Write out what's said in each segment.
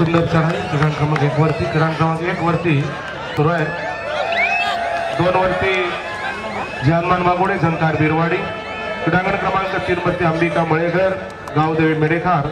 सुंदर चढाई क्रमांक क्रमांक 1 वरती, क्रमांक क्रमांक 1 वरती सुरू आहे. 2 वरती जानमान मागोडे झंकार बिरवाडी, क्रीडांगण क्रमांक 3 वरती अंबिका मळेघर गावदेवी मेडेखार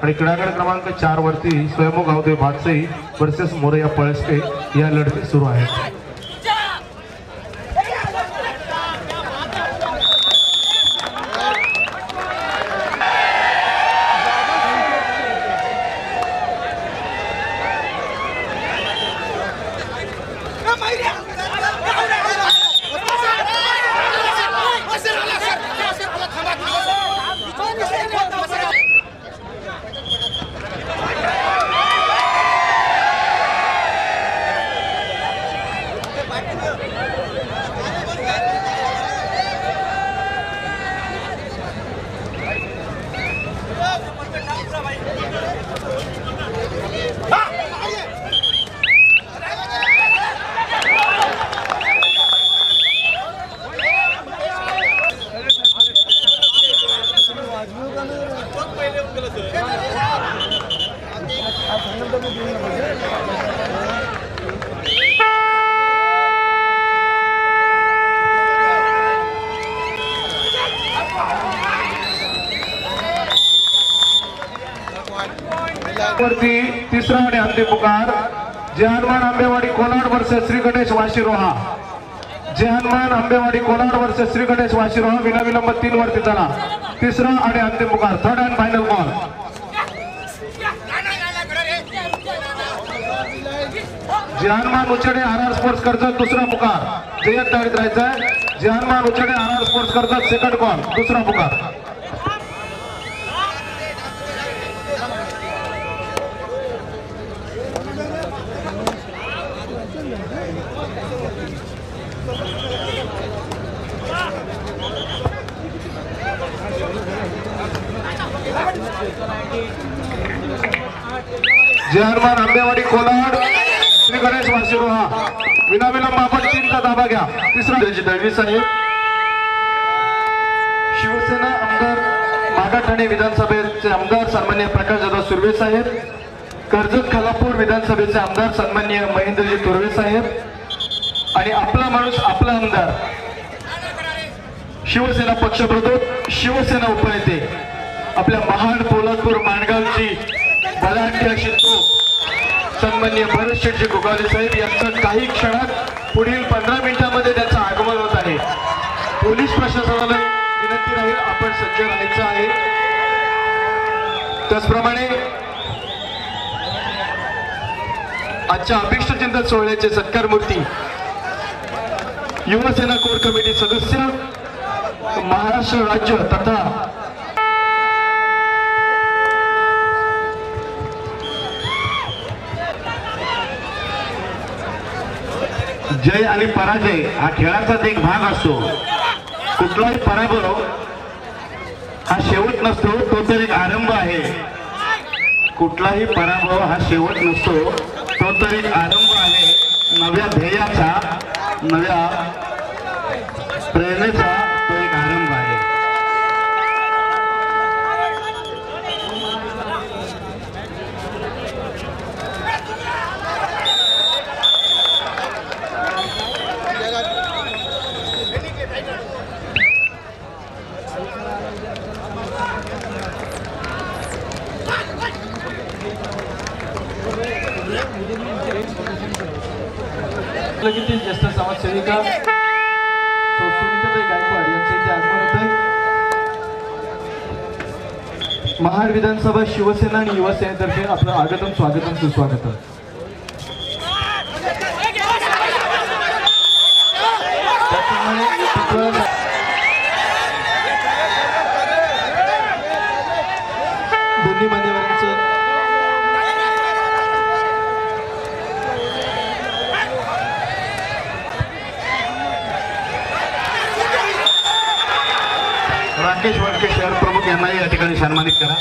आणि क्रीडांगण क्रमांक 4 वरती स्वयंभू गावदेव भाटसई वर्सेस मोरया पळसके या लढती सुरू आहेत. वरती तिसरा आणि अंतिम पुकार जय हनुमान आंबेवाडी कोलाड वर्सेस श्री गणेश वाशिरोहा. जय हनुमान आंबेवाडी कोलाड वर्सेस श्री गणेश वाशिरोहा विनाविलंब 3 वरती चला. तिसरा आणि अंतिम पुकार, third and final call. Jai Hanuman Uchade R sports Karjat दुसरा पुकार, जयंत तळीत राहायचंय. Jai Hanuman Uchade R sports Karjat second call दुसरा पुकार. जय हनुमान आंबेवाडी कोलाड श्री गणेश वाशिरोहा विनाविलंब आपण 3चा ताबा घ्या. तिसरा दळवी साहेब, शिवसेना आमदार मागाठाणे विधानसभेचे आमदार सन्माननीय प्रकाश दादा सुर्वे साहेब, कर्जत खालापूर विधानसभेचे आमदार सन्माननीय महेंद्रजी तुर्वे साहेब आणि आपला माणूस आपला आमदार शिवसेना पक्षप्रमुख शिवसेना उपनेते आपल्या महाड पोलादपूर माणगावची बलाढ्य अशी तो सन्माननीय भरत शेठजी गोगावले साहेब यांचं काही क्षणात पुढील 15 मिनिटांमध्ये त्यांचं आगमन होत आहे. पोलीस प्रशासनाला विनंती राहील आपण सज्ज राहायचं आहे. त्याचप्रमाणे आजच्या अभिष्टचिंतन सोहळ्याचे सत्कार मूर्ती युवसेना कोर कमिटी सदस्य महाराष्ट्र राज्य तथा जय आणि पराजय हा खेळाचाच एक भाग असतो. कुठलाही पराभव हा शेवट नसतो, तो तर एक आरंभ आहे. कुठलाही पराभव हा शेवट नसतो, तो तर एक आरंभ आहे नव्या ध्येयाचा, नव्या प्रेरणेचा तो एक आरंभ आहे. लगेच ज्येष्ठ समाजसेविका सुनीताताई गायकवाड यांचे इथे आगमन होत आहे. महाड विधानसभा शिवसेना आणि युवासेनेतर्फे आपलं आगतम स्वागतम सुस्वागतम. दोन्ही मान्यवरांचं राकेश वडके शहर प्रमुख यांनाही या ठिकाणी सन्मानित करा.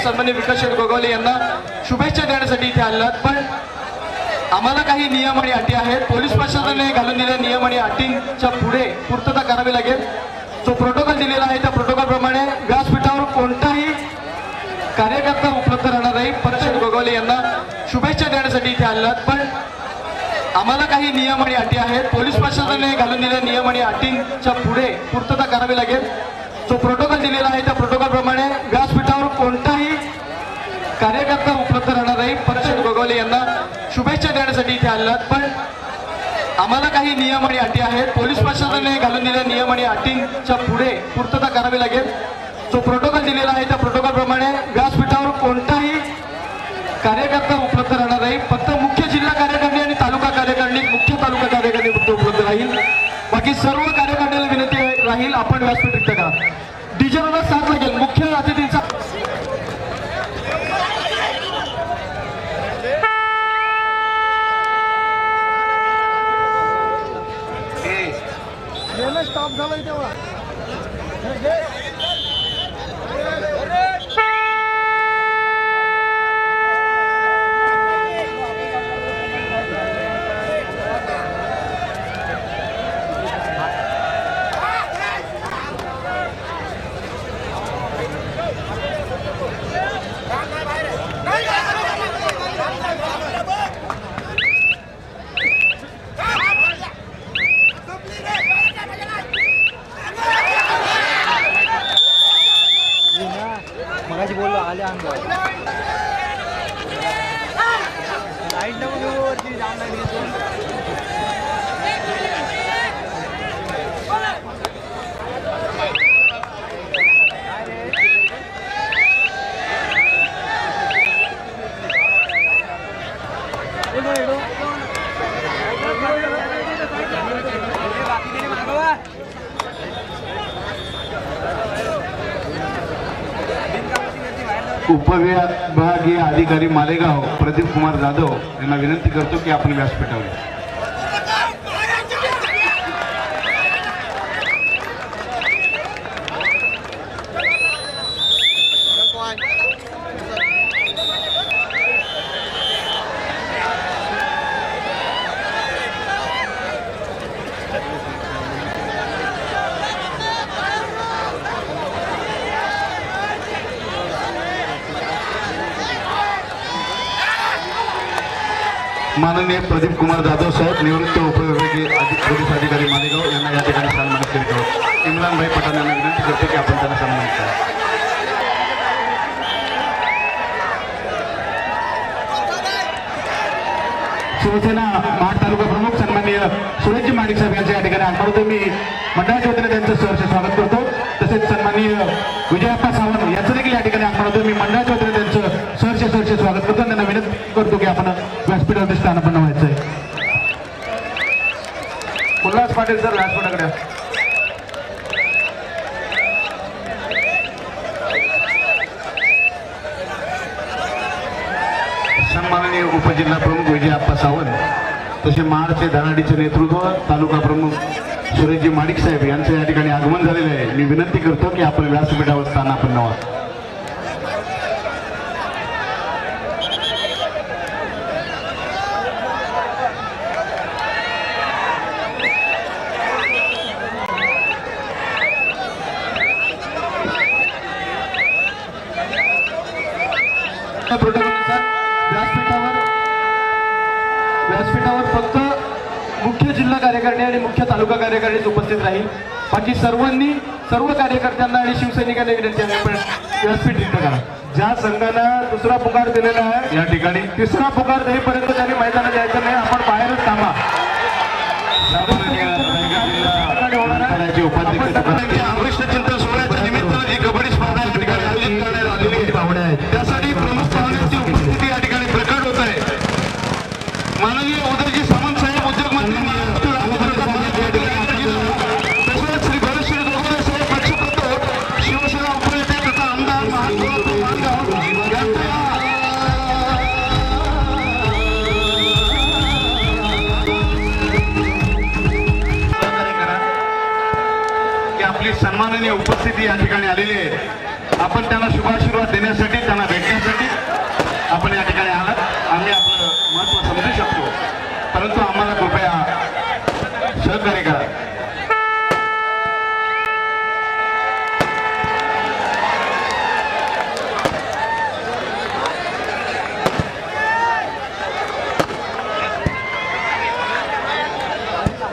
सन्माननीय विकास गोगावले यांना शुभेच्छा देण्यासाठी इथे आलात, पण आम्हाला काही नियम आणि अटी आहेत. पोलीस प्रशासनाने घालून दिलेल्या नियम आणि अटींच्या पुढे पूर्तता करावी लागेल. जो प्रोटोकॉल दिलेला आहे त्या प्रोटोकॉल प्रमाणे व्यासपीठावर कोणताही कार्यकर्ता उपलब्ध राहणार नाही. परेश गोगावले यांना शुभेच्छा देण्यासाठी इथे आलात, पण आम्हाला काही नियम आणि अटी आहेत. पोलीस प्रशासनाने घालून दिलेल्या नियम आणि अटींच्या पुढे पूर्तता करावी लागेल. जो प्रोटोकॉल दिलेला आहे त्या प्रोटोकॉल प्रमाणे व्यासपीठावर कोणताही कार्यकर्ता उपलब्ध राहणार नाही. परेश गोगावले यांना शुभेच्छा देण्यासाठी इथे आलात, पण आम्हाला काही नियम आणि अटी आहेत. पोलीस प्रशासनाने घालून दिलेल्या नियम आणि अटींच्या पुढे पूर्तता करावी लागेल. जो प्रोटोकॉल दिलेला आहे त्या प्रोटोकॉल प्रमाणे व्यासपीठावर कोणताही कार्यकर्ता उपलब्ध राहणार नाही. फक्त मुख्य जिल्हा कार्यकारिणी आणि तालुका कार्यकारिणी, मुख्य तालुका कार्यकारिणी फक्त उपलब्ध राहील. बाकी सर्व कार्यकारिणीला विनंती राहील आपण व्यासपीठ रिक्त करा. डीजेला साथ लागेल. मुख्य अतिथींचा स्टॉप झालाय तेव्हा मगाशी बोललो आले अंगावर लाईट वरती जाम उपविभागीय अधिकारी मालेगाव प्रदीप कुमार जाधव यांना विनंती करतो की आपण व्यासपीठावर माननीय प्रदीप कुमार जाधव साहेब निवृत्त उपविभागीय पोलीस अधिकारी मालेगाव यांना या ठिकाणी सन्मानित करीत आहोत. इम्रानभाई पठाण यांना विनंती करतो की आपण त्यांना सन्मानित करा. शिवसेना महाड तालुका प्रमुख सन्माननीय सुरेशजी माडिक साहेब यांच्या या ठिकाणी आगमन मी मंडळाच्या वतीने त्यांचं सहर्ष स्वागत करतो. तसेच सन्माननीय विजयाप्पा सावंत यांचं देखील या ठिकाणी आगमन होतं. मी मंडळाच्या वतीने त्यांचं सहर्ष स्वागत करतो. त्यांना विनंती करतो की आपण व्यासपीठावरती स्थानापन्न व्हायचंय. उल्हास पाटील सर व्यासपीठाकडे. सन्माननीय उपजिल्हा प्रमुख विजयाप्पा सावंत तसे महाडचे धनाडीचे नेतृत्व तालुका प्रमुख सुरेशजी माडिक साहेब यांचं या ठिकाणी आगमन झालेलं आहे. मी विनंती करतो की आपण व्यासपीठावर स्थानापन्न व्हा. प्रोटोकॉलनुसार व्यासपीठावर फक्त मुख्य जिल्हा कार्यकारिणी आणि मुख्य तालुका कार्यकारिणीच उपस्थित राहील. बाकी सर्व कार्यकर्त्यांना आणि शिवसैनिकांना विनंती आहे आपण व्यासपीठ रिक्त करा. ज्या संघानं दुसरा पुकार दिलेला आहे या ठिकाणी तिसरा पुकार देईपर्यंत त्यांनी मैदानात यायचं नाही. आपण बाहेरच थांबा. उपाध्यक्ष अमृष्ट चिंतन सोहळ्याच्या निमित्त ही कबड्डी स्पर्धा या ठिकाणी आयोजित करण्यात आलेली आहे. त्यासाठी प्रमुख पाहुण्यांची उपस्थिती या ठिकाणी प्रकट होत आहे. माननीय उदयजी सामंत साहेब उद्योग मंत्री तसेच श्री भरतश्री गोगावले साहेब लक्ष करतो. शिवसेना उपनेते तथा आमदार माणगाव की आपली सन्माननीय उपस्थिती या ठिकाणी आलेली आहे. आपण त्यांना शुभाशीर्वाद देण्यासाठी, त्यांना भेटण्यासाठी आपण या ठिकाणी आलात. आम्ही आपलं महत्त्व समजू शकतो, परंतु आम्हाला कृपया सहकार्य करा.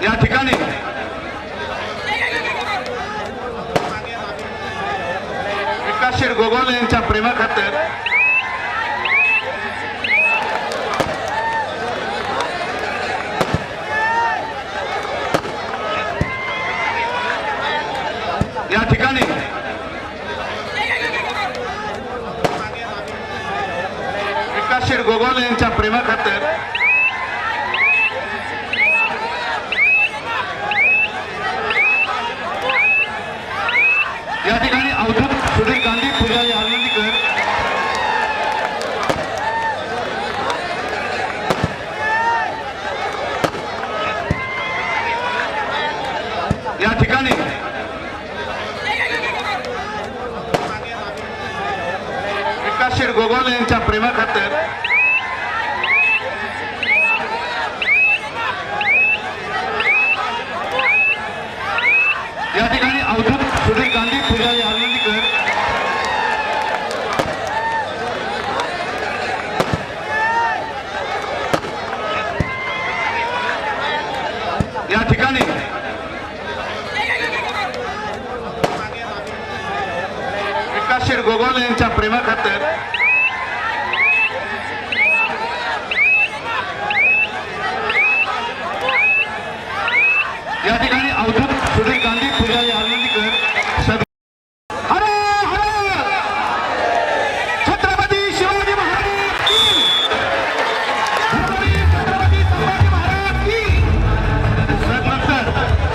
या ठिकाणी विकास शेठ गोगोले यांच्या प्रेमाखातर विकास शेठ गोगोले यांच्या प्रेमाखातर या ठिकाणी अवधूत सुधीर गांधी पुजारी आनंदीकर या ठिकाणी विकास शेठ गोगोले यांच्या प्रेमाखातर या ठिकाणी अवधूत सुधीर गांधी पुजारी आनंदीकर या ठिकाणी विकास शेठ गोगोले यांच्या प्रेमाखातर या ठिकाणी अवधूत सुधीर गांधी पुजारी आनंदीकर हर हर छत्रपती शिवाजी महाराज की छत्रपती शिवाजी महाराज की. नंतर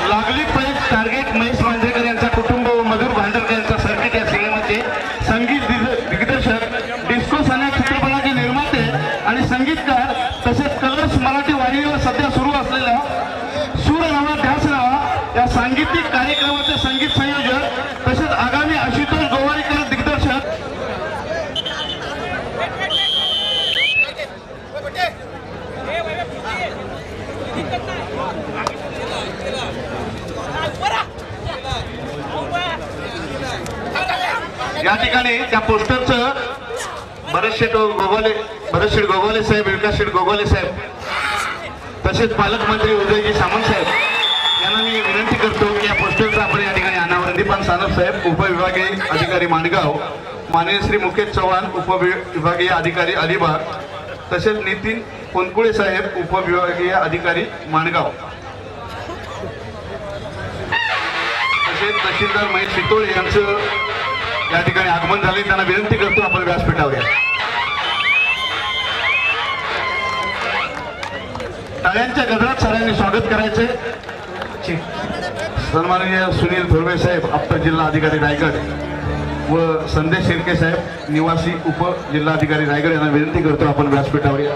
लागली पैस टार्गेट महेश मांजरेकर यांचा कुटुंब व मधुर भांडरकर यांचा सर्किट या सिनेमाचे संगीत दिग्दर्शक, डिस्को सान्या चित्रपटाचे निर्माते आणि संगीतकार तसेच कलर्स मराठी वाहिनीवर सध्या सुरू असलेल्या सूर नावा ध्यास नावा या सांगीतिक कार्यक्रमाचे संगीत संयोजक तसेच आगामी आशुतोष गोवारीकर दिग्दर्शक या ठिकाणी त्या पोस्टरचं भरतशेठ गोगोले साहेब, विकास शेठ गोगोले साहेब तसेच पालकमंत्री उदयजी सामंत साहेब यांना मी विनंती करतो की या पोस्टरचं आपण या ठिकाणी अनावरण. दीपान सानप साहेब उपविभागीय अधिकारी माणगाव, माननीय श्री मुकेश चव्हाण उपविभागीय अधिकारी अलिबाग तसेच नितीन कोनकुळे साहेब उपविभागीय अधिकारी माणगाव तसेच तहसीलदार महेश शितोळे यांचं या ठिकाणी आगमन झाले. त्यांना विनंती करतो आपण व्यासपीठावर या. टाळ्यांच्या गजरात सगळ्यांनी स्वागत करायचे. सन्माननीय सुनील धुर्वे साहेब अप्पर जिल्हा अधिकारी रायगड व संदेश शिर्के साहेब निवासी उप जिल्हाधिकारी रायगड यांना विनंती करतो आपण व्यासपीठावर या.